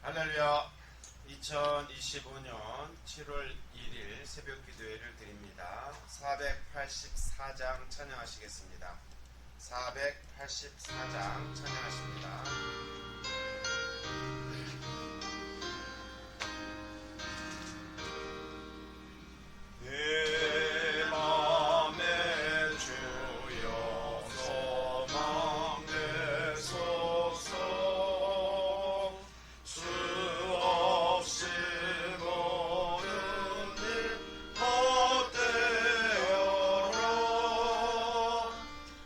할렐루야. 2025년 7월 1일 새벽 기도회를 드립니다. 484장 찬양하시겠습니다. 484장 찬양하십니다. 내 맘에 주여 소망 내소서. 수 없이 모든 일 헛되어라.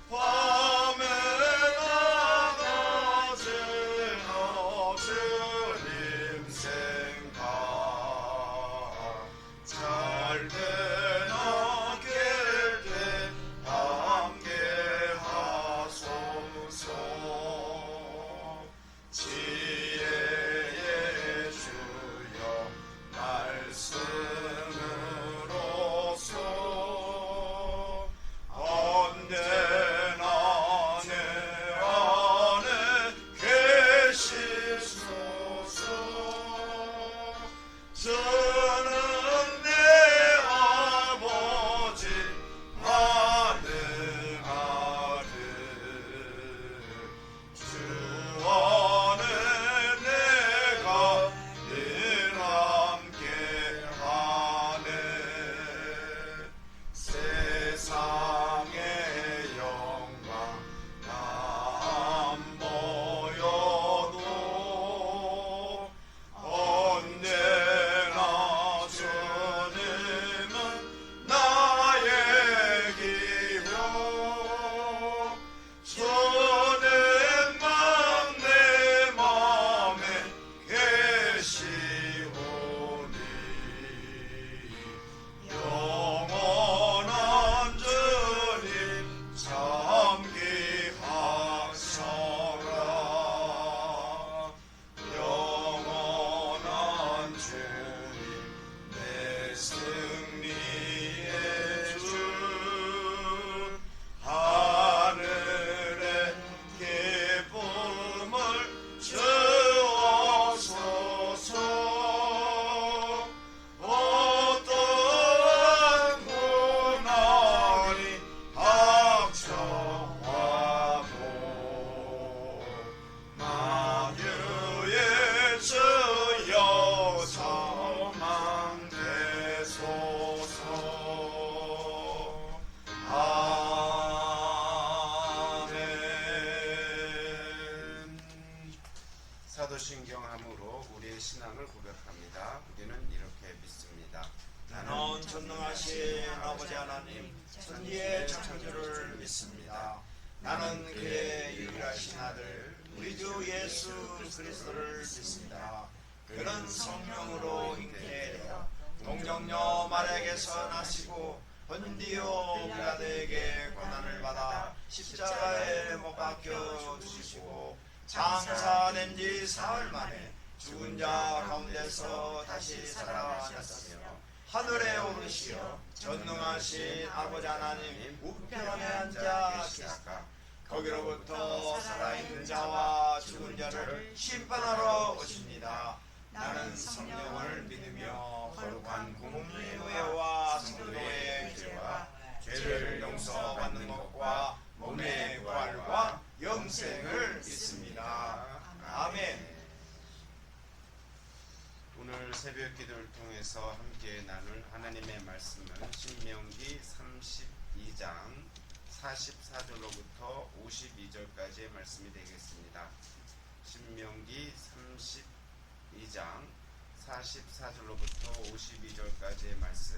밤에 나가지나 주님 생각 잘 때나 깰 때 함께 하소서. 지혜의 주여 말씀으로서 언제나 내 안에 계시소서. 저는 내 아버지 가능하리. 주 안에 내가 늘 함께 하네. 세상의 영광 안 보여도 언제나 주님은 나의 기호. 주님만 내 맘에 계시오니 영원한 주님 참기하셔라. 영원한 주님 내 승리의 주. 하늘의 기쁨을 주옵소서. 어떠한 고난이 닥쳐와도 만유의 주여 소망되소서. 아멘. 사도신경함으로 우리의 신앙을 고백합니다. 우리는 이렇게 믿습니다. 나는 전능하신 아버지 하나님 천지의 창조를 믿습니다. 나는 그의 유일하신 아들 우리 주 예수 그리스도를 믿습니다. 그는 성령으로 잉태되어 동정녀 마리아에게서 나시고 본디오 빌라도에게 고난을 받아 십자가에 못 박혀 죽으시고 장사된 지 사흘 만에 죽은 자 가운데서 다시 살아나셨으며 하늘에 오르시어 전능하신 아버지 하나님 우편에 앉아 계시다가 거기로부터 살아있는 자와 죽은 자를 심판하러 오십니다. 나는 성령을 믿으며 거룩한 공의회와 성도의 교회와 죄를 용서받는 것과 몸의 부활과 영생을 믿습니다. 아멘. 오늘 새벽 기도를 통해서 함께 나눌 하나님의 말씀은 신명기 32장 44절로부터 52절까지의 말씀이 되겠습니다. 신명기 32장 44절로부터 52절까지의 말씀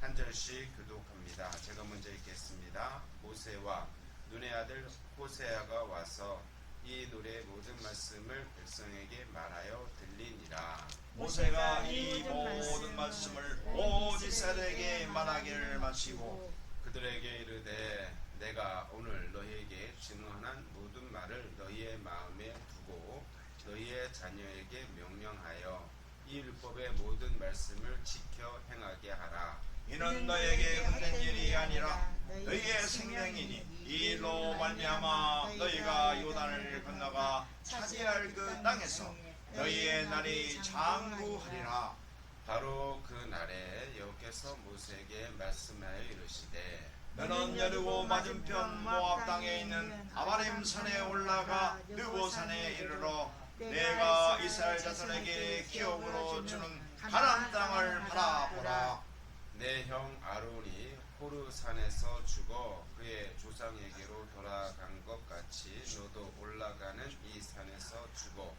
한 절씩 교독합니다. 제가 먼저 읽겠습니다. 모세와 눈의 아들 호세아가 와서 이 노래의 모든 말씀을 백성에게 말하여 들리니라. 모세가 이 모든 말씀을 온 이스라엘에게 말하기를 마치고 그들에게 이르되 내가 오늘 너희에게 증언한 모든 말을 너희의 마음에 두고 너희의 자녀에게 명령하여 이 율법의 모든 말씀을 지켜 행하게 하라. 이는 너에게 헛된 일이 아니라 너희의 생명이니 이 일로 말미암아 너희가 요단을 건너가 차지할 그 땅에서 너희의 날이 장구하리라. 바로 그 날에 여호와께서 모세에게 말씀하여 이르시되 너는 여리고 맞은편 모압 땅에 있는 아바림 산에 올라가 느보산에 이르러 내가 이스라엘 자손에게 기업으로 주는 가나안 땅을 바라보라. 내 형 아론이 호르 산에서 죽어 그의 조상에게로 돌아간 것 같이 너도 올라가는 이 산에서 죽어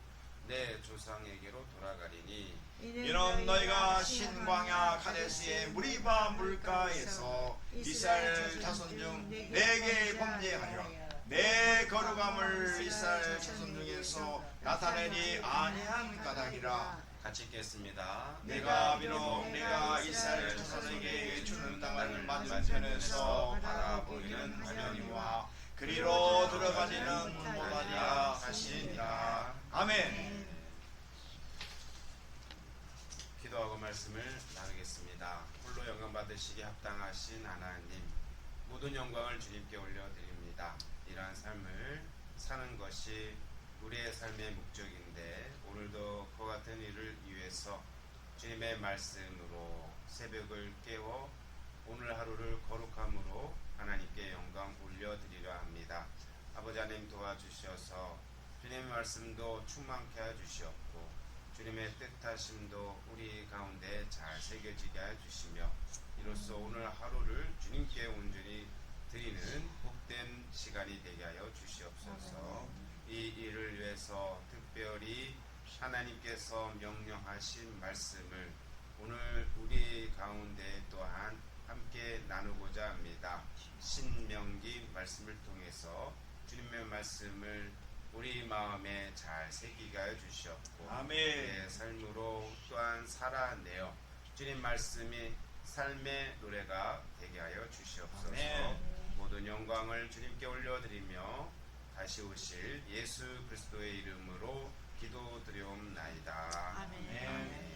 내 조상에게로 돌아가리니 이는 너희가 신광야 카데스의 무리바 물가에서 이스라엘 자손 중 내게 범죄하여 내 거룩함을 이스라엘 자손 중에서 나타내지 아니한 까닭이라. 같이 읽겠습니다. 내가 비록 내가 이스라엘 자손에게 주는 땅을 맞은편에서 바라보이는 화면이와 그리로 들어가지는 못하리라 하시니라. 아멘. 기도하고 말씀을 나누겠습니다. 홀로 영광 받으시기 합당하신 하나님, 모든 영광을 주님께 올려드립니다. 이러한 삶을 사는 것이 우리의 삶의 목적인데 오늘도 그와 같은 일을 위해서 주님의 말씀으로 새벽을 깨워 오늘 하루를 거룩함으로 하나님께 영광 올려드리려 합니다. 아버지 하나님 도와주셔서 주님의 말씀도 충만케 해주시옵고 주님의 뜻하심도 우리 가운데 잘 새겨지게 해주시며 이로써 오늘 하루를 주님께 온전히 드리는 복된 시간이 되게 하여 주시옵소서. 이 일을 위해서 특별히 하나님께서 명령하신 말씀을 오늘 우리 가운데 또한 함께 나누고자 합니다. 신명기 말씀을 통해서 주님의 말씀을 우리 마음에 잘 새기게 하여 주시옵고 아멘. 내 삶으로 또한 살아내어 주님 말씀이 삶의 노래가 되게 하여 주시옵소서. 아멘. 모든 영광을 주님께 올려드리며 다시 오실 예수 그리스도의 이름으로 기도드리옵나이다. 아멘.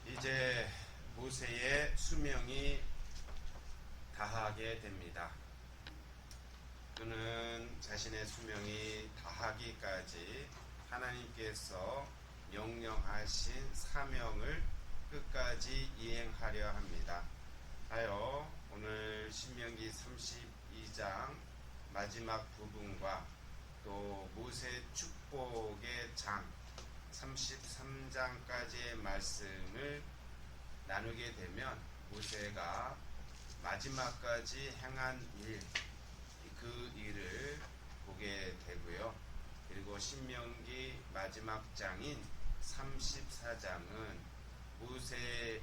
이제 모세의 수명이 다하게 됩니다. 그는 자신의 수명이 다하기까지 하나님께서 명령하신 사명을 끝까지 이행하려 합니다. 하여 오늘 신명기 32장 마지막 부분과 또 모세 축복의 장 33장까지의 말씀을 나누게 되면 모세가 마지막까지 행한 일, 그 일을 보게 되고요. 그리고 신명기 마지막 장인 34장은 모세의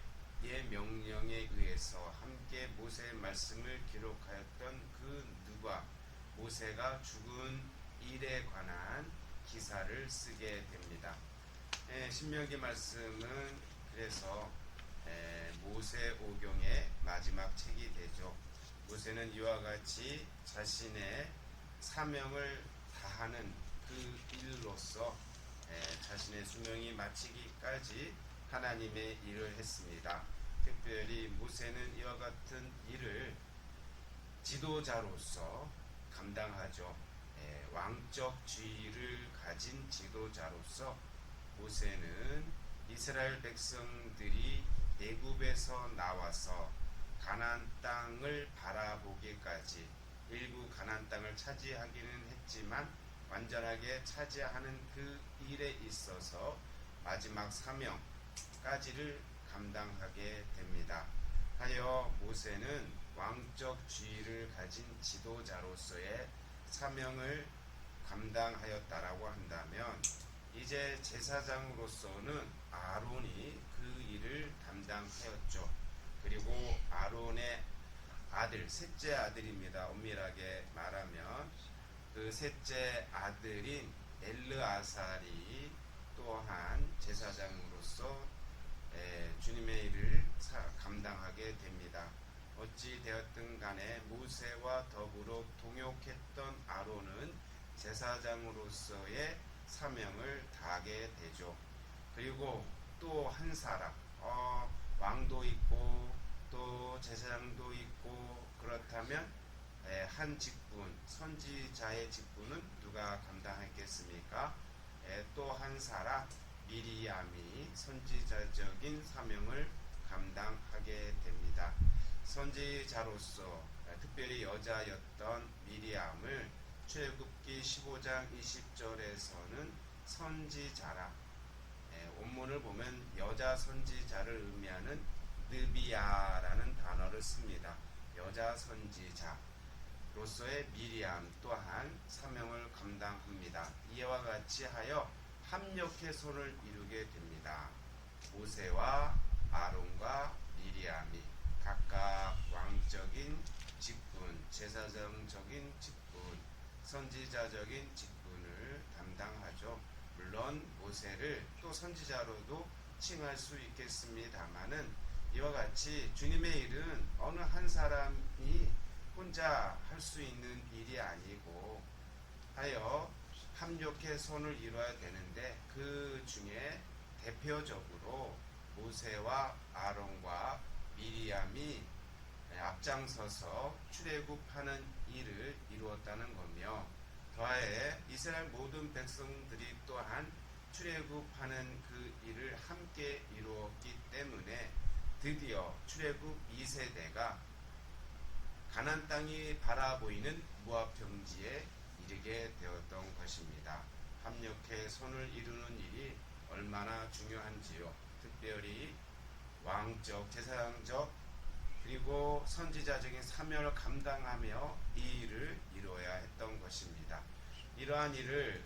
명령에 의해서 함께 모세의 말씀을 기록하였던 그 누가 모세가 죽은 일에 관한 기사를 쓰게 됩니다. 신명기 말씀은 그래서 모세 오경의 마지막 책이 되죠. 모세는 이와 같이 자신의 사명을 다하는 그 일로서 자신의 수명이 마치기까지 하나님의 일을 했습니다. 특별히 모세는 이와 같은 일을 지도자로서 감당하죠. 왕적 지위를 가진 지도자로서 모세는 이스라엘 백성들이 애굽에서 나와서 가나안 땅을 바라보기까지 일부 가나안 땅을 차지하기는 했지만 완전하게 차지하는 그 일에 있어서 마지막 사명까지를 감당하게 됩니다. 하여 모세는 왕적 지위를 가진 지도자로서의 사명을 감당하였다라고 한다면 이제 제사장으로서는 아론이 그 일을 담당하였죠. 그리고 아론의 아들, 셋째 아들입니다. 엄밀하게 말하면 그 셋째 아들인 엘르아살이 또한 제사장으로서 주님의 일을 감당하게 됩니다. 어찌 되었든 간에 모세와 더불어 동역했던 아론은 제사장으로서의 사명을 다하게 되죠. 그리고 또 한 사람, 왕도 있고 또 제사장도 있고 그렇다면 한 직분, 선지자의 직분은 누가 감당했겠습니까? 있다가 또 한 사람 미리암이 선지자적인 사명을 감당하게 됩니다. 선지자로서 특별히 여자였던 미리암을 출애굽기 15장 20절에서는 선지자라, 원문을 보면 여자 선지자를 의미하는 느비야라는 단어를 씁니다. 여자 선지자로서의 미리암 또한 사명을 감당합니다. 이와 같이 하여 합력해 손을 이루게 됩니다. 모세와 아론과 미리암이 각각 왕적인 직분, 제사장적인 직분, 선지자적인 직분을 담당하죠. 물론 모세를 또 선지자로도 칭할 수 있겠습니다마는 이와 같이 주님의 일은 어느 한 사람이 혼자 할 수 있는 일이 아니고 하여 합력해 손을 이뤄야 되는데 그 중에 대표적으로 모세와 아론과 미리암이 앞장서서 출애굽하는 일을 이루었다는 거며, 더하에 이스라엘 모든 백성들이 또한 출애굽하는 그 일을 함께 이루었기 때문에 드디어 출애굽 2세대가 가나안 땅이 바라보이는 모압 평지에 이르게 되었던 것입니다. 합력해 손을 이루는 일이 얼마나 중요한지요. 특별히 왕적, 제사장적 그리고 선지자적인 사명을 감당하며 이 일을 이루어야 했던 것입니다. 이러한 일을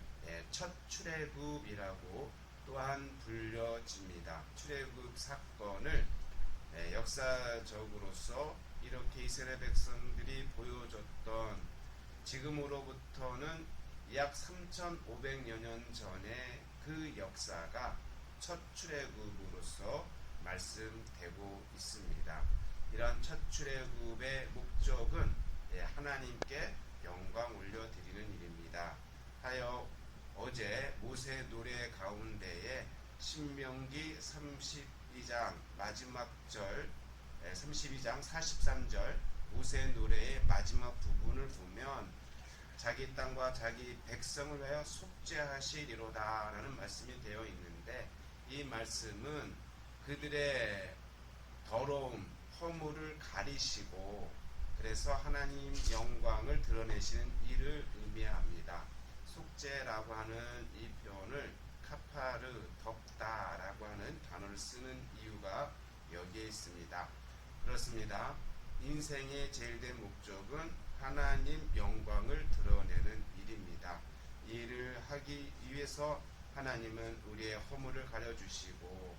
첫 출애굽이라고 또한 불려집니다. 출애굽 사건을 역사적으로서 이렇게 이스라엘 백성들이 보여줬던, 지금으로부터는 약 3,500여 년 전에 그 역사가 첫 출애굽으로서 말씀되고 있습니다. 이러한 첫 출애굽의 목적은 하나님께 영광 올려드리는 일입니다. 하여 어제 모세 노래 가운데에 신명기 32장 마지막 절, 32장 43절 모세 노래의 마지막 부분을 보면 자기 땅과 자기 백성을 위하여 속죄하시리로다 라는 말씀이 되어 있는데, 이 말씀은 그들의 더러움, 허물을 가리시고 그래서 하나님 영광을 드러내시는 일을 의미합니다. 속죄라고 하는 이 표현을 카파르, 덮다라고 하는 단어를 쓰는 이유가 여기에 있습니다. 그렇습니다. 인생의 제일 된 목적은 하나님 영광을 드러내는 일입니다. 이 일을 하기 위해서 하나님은 우리의 허물을 가려주시고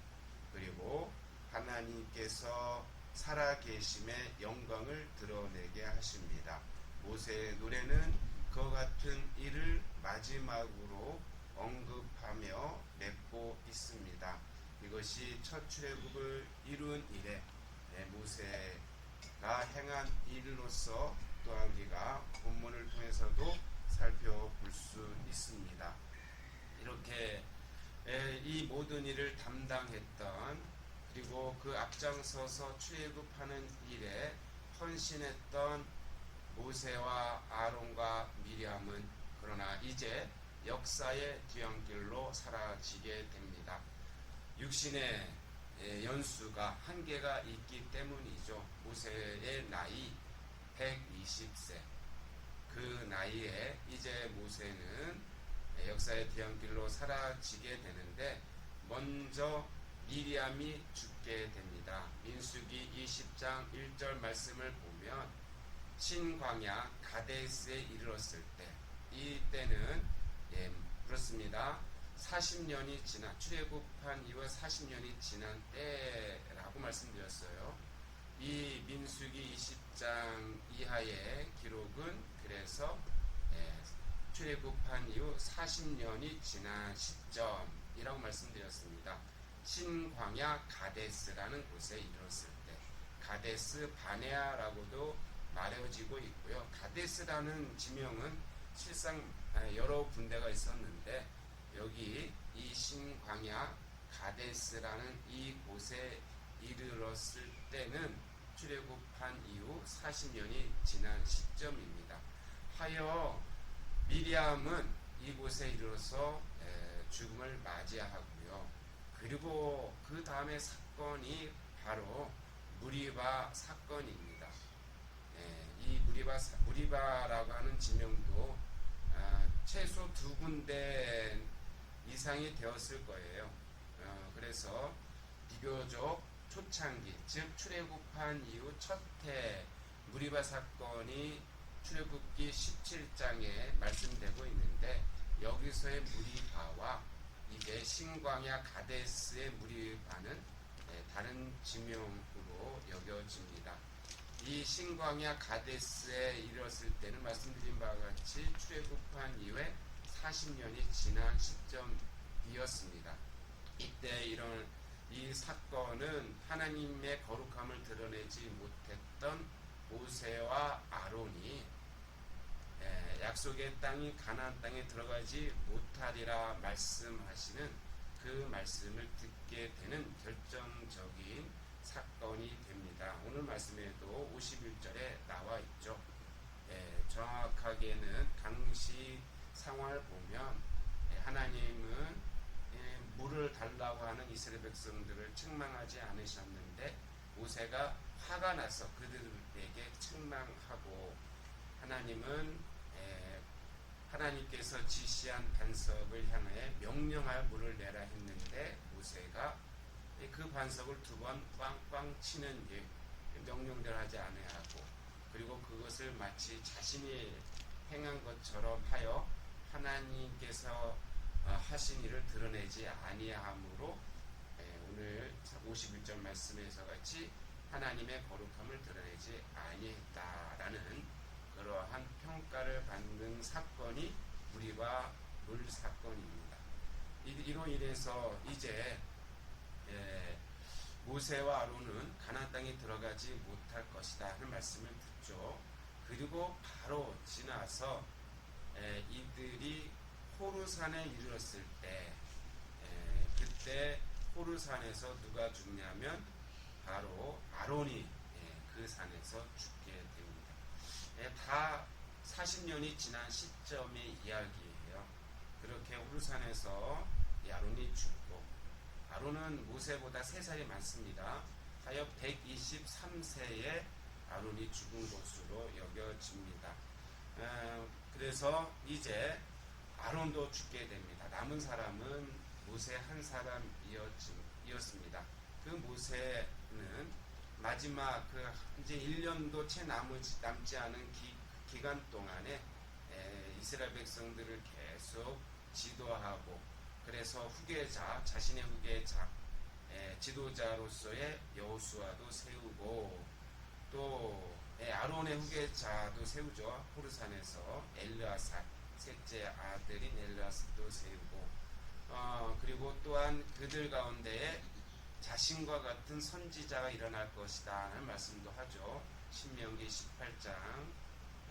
그리고 하나님께서 살아계심의 영광을 드러내게 하십니다. 모세의 노래는 그와 같은 일을 마지막으로 언급하며 맺고 있습니다. 이것이 첫 출애굽을 이룬 일에 모세가 행한 일로서 또한 우리가 본문을 통해서도 살펴볼 수 있습니다. 이렇게 이 모든 일을 담당했던, 그리고 그 앞장서서 출애굽하는 일에 헌신했던 모세와 아론과 미리암은 그러나 이제 역사의 뒤안길로 사라지게 됩니다. 육신의 연수가 한계가 있기 때문이죠. 모세의 나이 120세, 그 나이에 이제 모세는 역사의 뒤안길로 사라지게 되는데, 먼저 미리암이 죽게 됩니다. 민수기 20장 1절 말씀을 보면 신광야 가데스에 이르렀을 때, 이때는 그렇습니다. 40년이 지난, 출애굽한 이후에 40년이 지난 때라고 말씀드렸어요. 이 민수기 20장 이하의 기록은 그래서 출애굽한 이후 40년이 지난 시점이라고 말씀드렸습니다. 신광야 가데스라는 곳에 이르렀을 때, 가데스 바네아라고도 말해지고 있고요. 가데스라는 지명은 실상 여러 군데가 있었는데, 여기 이 신광야 가데스라는 이 곳에 이르렀을 때는 출애굽한 이후 40년이 지난 시점입니다. 하여 미리암은 이곳에 이르러서 죽음을 맞이하고요. 그리고 그 다음에 사건이 바로 무리바 사건입니다. 이 무리바라고 하는 지명도 최소 2군데 이상이 되었을 거예요. 그래서 비교적 초창기, 즉 출애굽한 이후 첫해 무리바 사건이 출애굽기 17장에 말씀되고 있는데, 여기서의 무리바와 이제 신광야 가데스의 무리바는 다른 지명으로 여겨집니다. 이 신광야 가데스에 이르렀을 때는 말씀드린 바와 같이 출애굽한 이후에 40년이 지난 시점이었습니다. 이때 이런 이 사건은 하나님의 거룩함을 드러내지 못했던 모세와 아론이 약속의 땅인 가나안 땅에 들어가지 못하리라 말씀하시는 그 말씀을 듣게 되는 결정적인 사건이 됩니다. 오늘 말씀에도 51절에 나와 있죠. 정확하게는 당시 상황을 보면 하나님은 물을 달라고 하는 이스라엘 백성들을 책망하지 않으셨는데, 모세가 화가 나서 그들에게 책망하고, 하나님께서 지시한 반석을 향해 명령하여 물을 내라 했는데, 모세가 그 반석을 2번 꽝꽝 치는 일, 명령대로 하지 아니하고, 그리고 그것을 마치 자신이 행한 것처럼 하여 하나님께서 하신 일을 드러내지 아니함으로 오늘 51절 말씀에서 같이 하나님의 거룩함을 드러내지 아니했다라는 그러한 평가를 받는 사건이 무리바 물 사건입니다. 이로 인해서 이제 모세와 아론은 가나안 땅에 들어가지 못할 것이다 하는 말씀을 듣죠. 그리고 바로 지나서 이들이 호르산에 이르렀을 때, 그때 호르산에서 누가 죽냐면 바로 아론이 그 산에서 죽게 됩니다. 다 40년이 지난 시점의 이야기예요. 그렇게 호르산에서 아론이 죽고, 아론은 모세보다 3살이 많습니다. 하여 123세에 아론이 죽은 것으로 여겨집니다. 그래서 이제 아론도 죽게 됩니다. 남은 사람은 모세 한 사람이었습니다. 그 모세는 마지막 이제 1년도 채 남지 않은 기간 동안에 이스라엘 백성들을 계속 지도하고, 그래서 자신의 후계자, 지도자로서의 여호수아도 세우고, 또 아론의 후계자도 세우죠. 호르산에서 엘르아살, 셋째 아들인 엘르아살도 세우고, 그리고 또한 그들 가운데에 자신과 같은 선지자가 일어날 것이다 하는 말씀도 하죠. 신명기 18장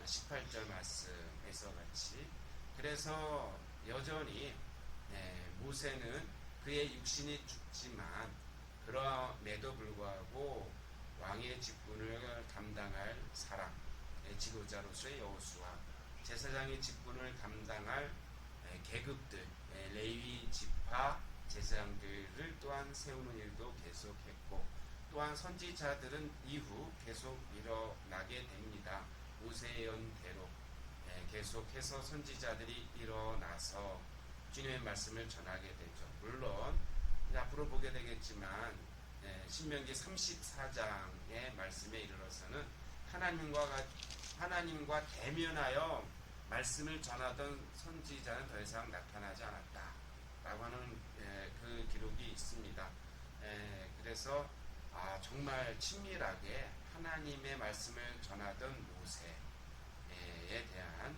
18절 말씀에서 같이. 그래서 여전히 모세는 그의 육신이 죽지만, 그럼에도 불구하고 왕의 직분을 감당할 사람, 지도자로서의 여호수아, 제사장의 직분을 감당할 계급들, 레위 지파 제사장들을 또한 세우는 일도 계속했고, 또한 선지자들은 이후 계속 일어나게 됩니다. 모세의 연대로 계속해서 선지자들이 일어나서 주님의 말씀을 전하게 되죠. 물론 앞으로 보게 되겠지만 신명기 34장의 말씀에 이르러서는 하나님과 대면하여 말씀을 전하던 선지자는 더 이상 나타나지 않았다라고 하는 그 기록이 있습니다. 그래서 정말 친밀하게 하나님의 말씀을 전하던 모세에 대한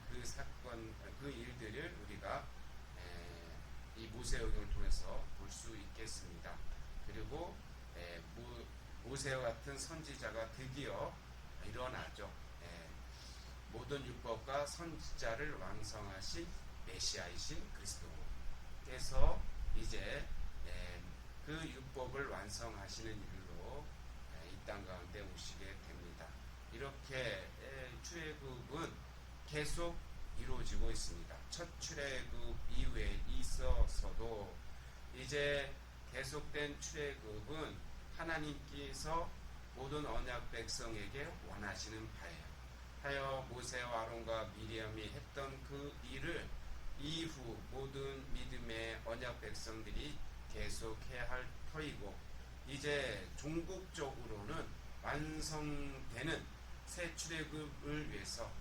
그 사건, 그 일들을 우리가 이 모세오경을 통해서 볼 수 있겠습니다. 그리고 모세와 같은 선지자가 드디어 일어나죠. 모든 율법과 선지자를 완성하신 메시아이신 그리스도께서 이제 그 율법을 완성하시는 일로 이 땅 가운데 오시게 됩니다. 이렇게 출애굽은 계속 이루어지고 있습니다. 첫 출애굽 이후에 있어서도 이제 계속된 출애굽은 하나님께서 모든 언약 백성에게 원하시는 바예요. 하여 모세와 아론과 미리암이 했던 그 일을 이후 모든 믿음의 언약 백성들이 계속해야 할 터이고, 이제 종국적으로는 완성되는 새 출애굽을 위해서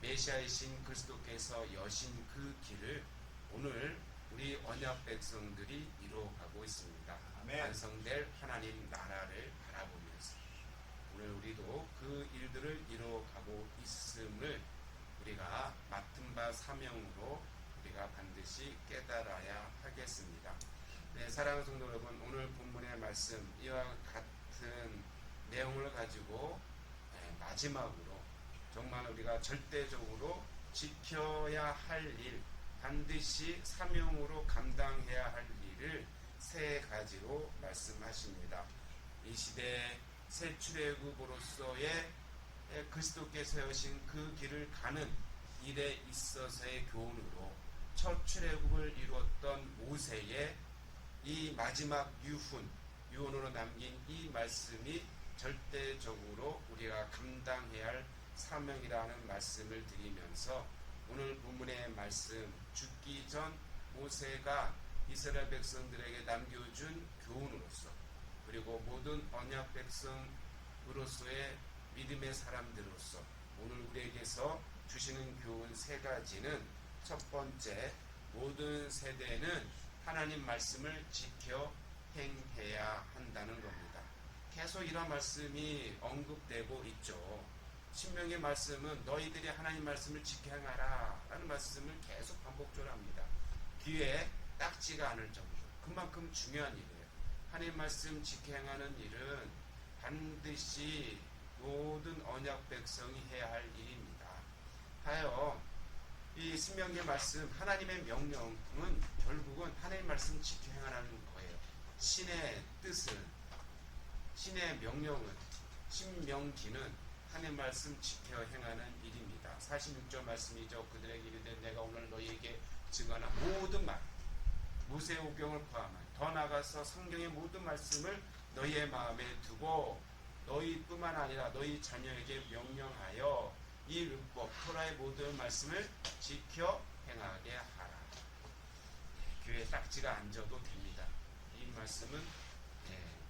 메시아이신 그리스도께서 여신 그 길을 오늘 우리 언약 백성들이 이루어가고 있습니다. 아멘. 완성될 하나님 나라를 바라보면서 오늘 우리도 그 일들을 이루어가고 있음을 우리가 맡은 바 사명으로 우리가 반드시 깨달아야 하겠습니다. 네, 사랑하는 성도 여러분, 오늘 본문의 말씀 이와 같은 내용을 가지고 마지막으로 정말 우리가 절대적으로 지켜야 할 일, 반드시 사명으로 감당해야 할 일을 세 가지로 말씀하십니다. 이 시대 새 출애굽으로서의 그리스도께서 여신 그 길을 가는 일에 있어서의 교훈으로 첫 출애굽을 이루었던 모세의 이 마지막 유언으로 남긴 이 말씀이 절대적으로 우리가 감당해야 할 사명이라는 말씀을 드리면서 오늘 본문의 말씀, 죽기 전 모세가 이스라엘 백성들에게 남겨준 교훈으로서, 그리고 모든 언약 백성으로서의 믿음의 사람들로서 오늘 우리에게서 주시는 교훈 세 가지는, 첫 번째, 모든 세대는 하나님 말씀을 지켜 행해야 한다는 겁니다. 계속 이런 말씀이 언급되고 있죠. 신명의 말씀은 너희들이 하나님 말씀을 지켜 행하라 라는 말씀을 계속 반복적으로 합니다. 귀에 딱지가 않을 정도로 그만큼 중요한 일이에요. 하나님 말씀 지켜 행하는 일은 반드시 모든 언약 백성이 해야 할 일입니다. 하여 이 신명기의 말씀, 하나님의 명령은 결국은 하나님 말씀 지켜 행하라는 거예요. 신의 뜻은, 신의 명령은, 신명기는 하나님 말씀 지켜 행하는 일입니다. 46절 말씀이죠. 그들에게 이르되 내가 오늘 너희에게 증언한 모든 말, 모세오경을 포함한 더 나아가서 성경의 모든 말씀을 너희의 마음에 두고 너희뿐만 아니라 너희 자녀에게 명령하여 이 율법 토라의 모든 말씀을 지켜 행하게 하라. 귀에 딱지가 안 져도 됩니다. 이 말씀은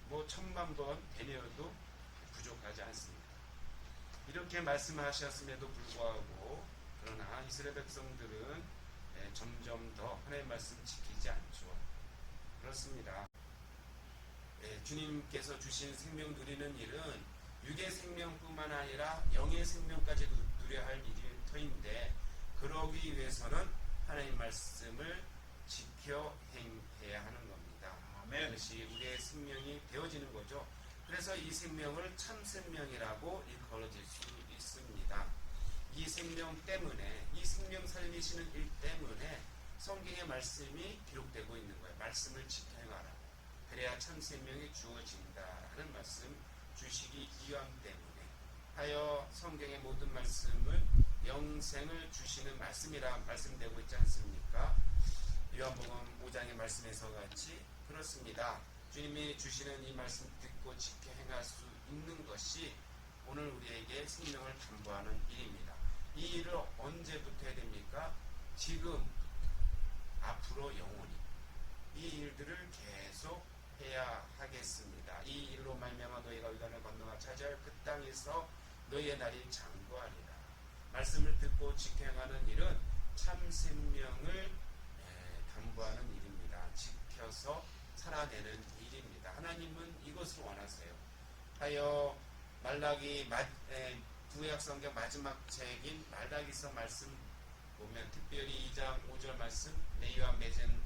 뭐 1000만 번 되뇌어도 부족하지 않습니다. 이렇게 말씀하셨음에도 불구하고 그러나 이스라엘 백성들은 점점 더 하나님의 말씀 지키지 않죠. 그렇습니다. 주님께서 주신 생명 누리는 일은 육의 생명뿐만 아니라 영의 생명까지도 누려야 할 일일 터인데, 그러기 위해서는 하나님 말씀을 지켜 행해야 하는 겁니다. 아멘. 그것이 우리의 생명이 되어지는 거죠. 그래서 이 생명을 참 생명이라고 일컬어질 수 있습니다. 이 생명 때문에, 이 생명 살리시는 일 때문에 성경의 말씀이 기록되고 있는 거예요. 말씀을 지켜 행하라. 그래야 참 생명이 주어진다라는 말씀 주시기 위함 때문에 하여 성경의 모든 말씀은 영생을 주시는 말씀이라 말씀되고 있지 않습니까? 요한복음 5장의 말씀에서 같이 그렇습니다. 주님이 주시는 이 말씀 듣고 지켜 행할 수 있는 것이 오늘 우리에게 생명을 담보하는 일입니다. 이 일을 언제부터 해야 됩니까? 지금, 앞으로 영원히 이 일들을 계속 해야 하겠습니다. 이 일로 말미암아 너희가 요단을 건너가 차지할 그 땅에서 너희의 날이 장구하리라. 말씀을 듣고 지켜 행하는 일은 참 생명을 담보하는 일입니다. 지켜서 살아내는 일입니다. 하나님은 이것을 원하세요. 하여 말라기 구약 성경 마지막 책인 말라기서 말씀 보면 특별히 2장 5절 말씀, 너희와 맺은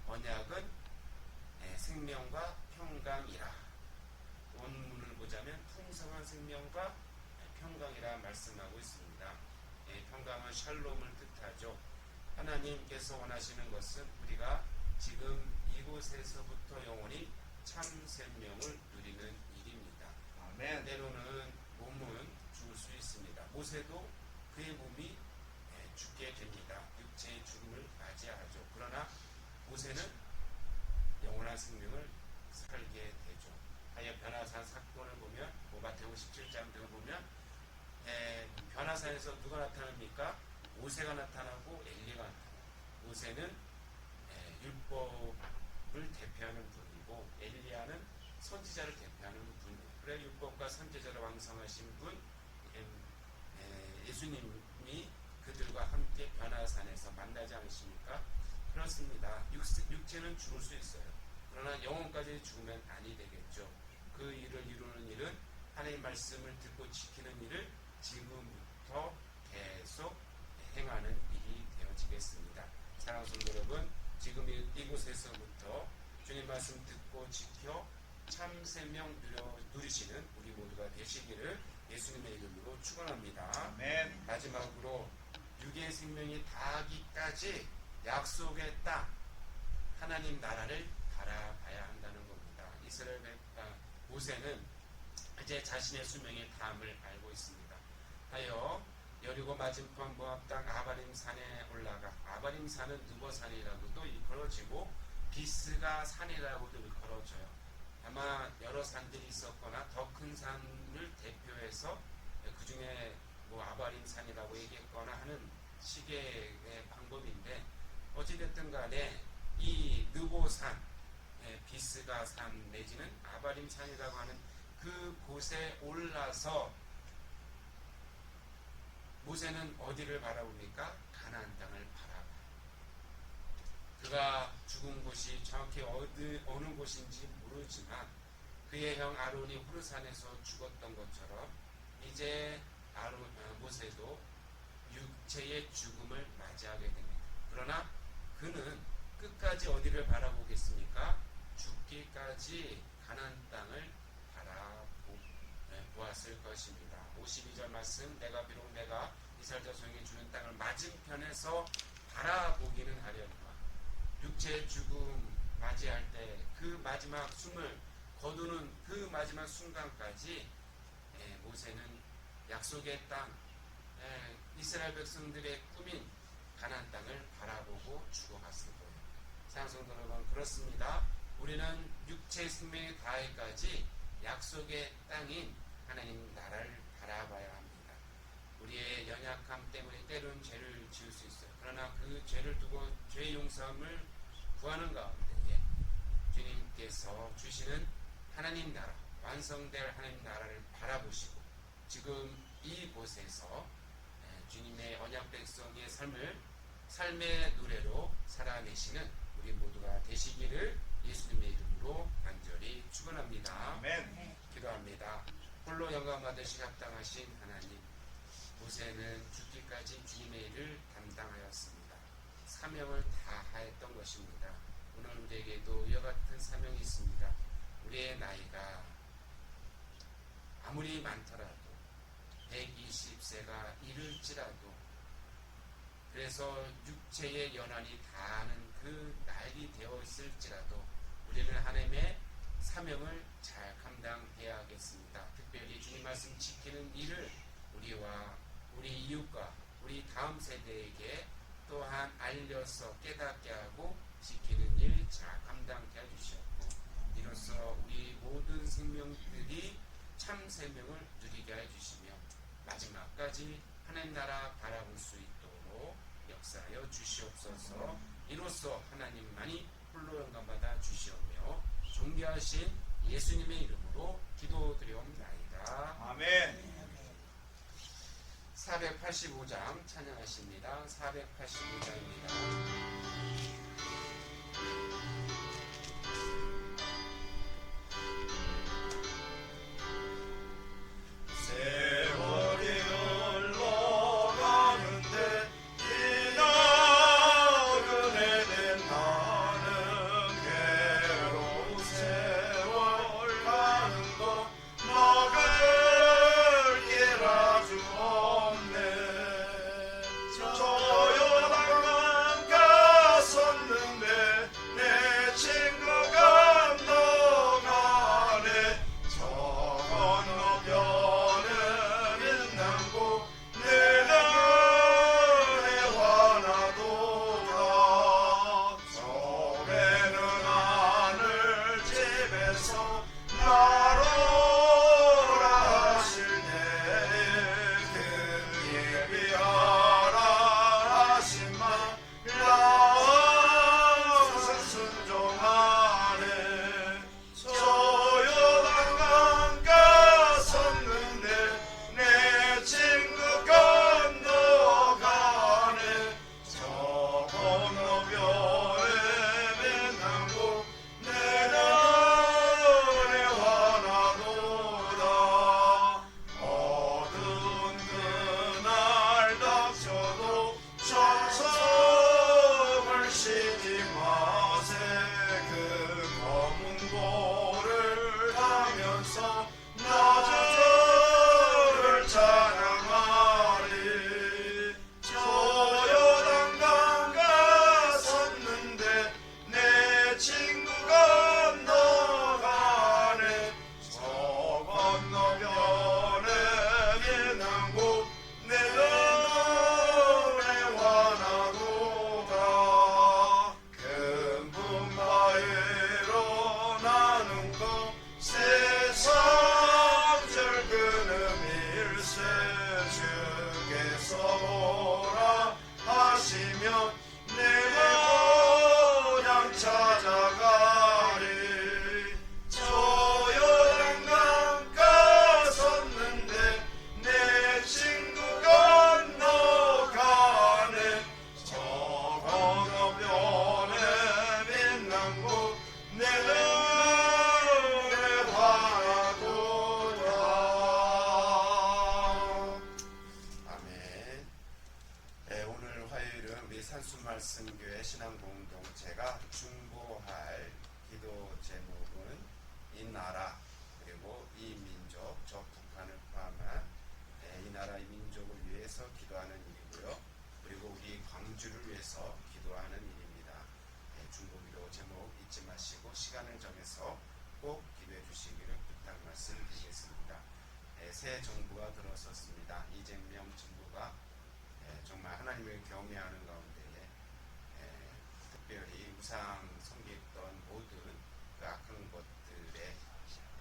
언약은 생명과 평강이라. 원문을 보자면 풍성한 생명과 평강이라 말씀하고 있습니다. 평강은 샬롬을 뜻하죠. 하나님께서 원하시는 것은 우리가 지금 이곳에서부터 영원히 참 생명을 누리는 일입니다. 아멘. 때로는 몸은 죽을 수 있습니다. 모세도 그의 몸이 죽게 됩니다. 육체의 죽음을 맞이하죠. 그러나 모세는 영원한 생명을 살게 되죠. 하여 변화산 사건을 보면 마태복음 17장 등을 보면 변화산에서 누가 나타납니까? 모세가 나타나고 엘리가 나타나요. 모세는 율법을 대표하는 분이고 엘리야는 선지자를 대표하는 분이에요. 그래 율법과 선지자를 왕성하신 분 예수님이 그들과 함께 변화산에서 만나지 않으십니까? 그렇습니다. 육체는 죽을 수 있어요. 그러나 영혼까지 죽으면 아니 되겠죠. 그 일을 이루는 일은 하나님의 말씀을 듣고 지키는 일을 지금부터 계속 행하는 일이 되어지겠습니다. 사랑하는 성도 여러분, 지금 이곳에서부터 주님 말씀 듣고 지켜 참 생명 누리시는 우리 모두가 되시기를 예수님의 이름으로 축원합니다. 아멘. 마지막으로 육의 생명이 다하기까지 약속의 땅 하나님 나라를 바라봐야 한다는 겁니다. 이스라엘 모세는 이제 자신의 수명의 다함을 알고 있습니다. 하여 여리고 맞은편 모압 땅 아바림 산에 올라가 아바림 산은 느보 산이라고도 일컬어지고 비스가 산이라고도 일컬어져요. 아마 여러 산들이 있었거나 더 큰 산을 대표해서 그 중에 아바림 산이라고 얘기했거나 하는 식의 방법인데 어찌됐든 간에 이 느보산 비스가 산 내지는 아바림 산이라고 하는 그 곳에 올라서 모세는 어디를 바라봅니까? 가나안 땅을 바라봐요. 그가 죽은 곳이 정확히 어느 곳인지 모르지만 그의 형 아론이 호르산에서 죽었던 것처럼 이제 모세도 육체의 죽음을 맞이하게 됩니다. 그러나 그는 끝까지 어디를 바라보겠습니까? 죽기까지 가나안 땅을 바라보았을 것입니다. 52절 말씀, 내가 비록 내가 이스라엘 자손에게 주는 땅을 맞은편에서 바라보기는 하려니와 육체의 죽음 맞이할 때 그 마지막 숨을 거두는 그 마지막 순간까지 모세는 약속의 땅 이스라엘 백성들의 꿈인 가나안 땅을 바라보고 죽어갔을 거예요. 사랑하는 성도 여러분, 그렇습니다. 우리는 육체의 생명의 다해까지 약속의 땅인 하나님 나라를 바라봐야 합니다. 우리의 연약함 때문에 때로는 죄를 지을 수 있어요. 그러나 그 죄를 두고 죄의 용서함을 구하는 가운데 주님께서 주시는 하나님 나라, 완성될 하나님 나라를 바라보시고 지금 이곳에서 주님의 언약 백성의 삶의 노래로 살아내시는 우리 모두가 되시기를 예수님의 이름으로 간절히 축원합니다. 아멘. 기도합니다. 홀로 영광 받으시기 합당하신 하나님, 모세는 죽기까지 주님의 일을 담당하였습니다. 사명을 다하였던 것입니다. 오늘 우리에게도 이와 같은 사명이 있습니다. 우리의 나이가 아무리 많더라도 120세가 이를지라도 그래서 육체의 연한이 다하는 그 날이 되어 있을지라도 우리는 하나님의 사명을 잘 감당해야 하겠습니다. 특별히 주님 말씀 지키는 일을 우리와 우리 이웃과 우리 다음 세대에게 또한 알려서 깨닫게 하고 지키는 일 잘 감당케 해주시옵고 이로써 우리 모든 생명들이 참 생명을 누리게 해주시며 마지막까지 하나님 나라 바라볼 수 있도록 역사하여 주시옵소서. 이로써 하나님만이 홀로 영광받아 주시오며 존귀하신 예수님의 이름으로 기도드리옵나이다. 아멘. 485장 찬양하십니다. 485장입니다. 세월이 흘러가는데 이 나그네는 나는 괴로운 세월 가는 것 막을 길아 주 없네. 조용한 우상 공동체가 중보할 기도 제목은 이 나라 그리고 이 민족, 저 북한을 포함한 이 나라 이 민족을 위해서 기도하는 일이고요. 그리고 우리 광주를 위해서 기도하는 일입니다. 중보기도 제목 잊지 마시고 시간을 정해서 꼭 기도해 주시기를 부탁 말씀드리겠습니다. 새 정부가 들어섰습니다. 이재명 정부가 정말 하나님을 경외하는 가운데 특별히 우상 섬기던 모든 그 악한 것들의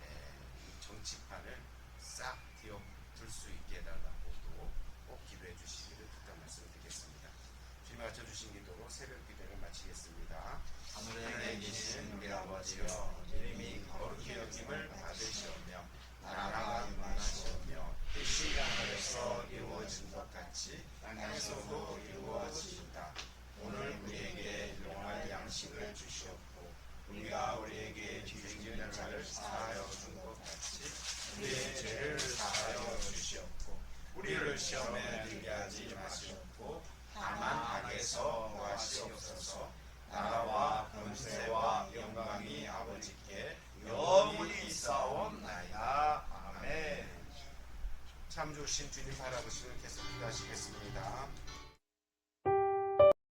이 정치판을 싹 뒤엎을 수 있게 해달라고도 꼭 기도해 주시기를 부탁 말씀드리겠습니다. 주님 맞춰주신 기도로 새벽 기도를 마치겠습니다. 하늘에 계신 우리 아버지여, 이름이 거룩히 여김을 받으시오며 나라가 임하시오며 뜻이 하늘에서 이루어진 것 같이 땅에서도 이루어지이다. 오늘 우리에게 일용할 양식을 주시옵고 우리가 우리에게 죄 지은 자를 사하여 준 것 같이 우리의 죄를 사하여 주시옵고 우리를 시험에 들게 하지 마시옵고 다만 악에서 구하시옵소서. 나라와 권세와 영광이 아버지께 영원히 있사옵나이다. 아멘. 참 좋으신 주님 바라보시면 계속 기도하시겠습니다.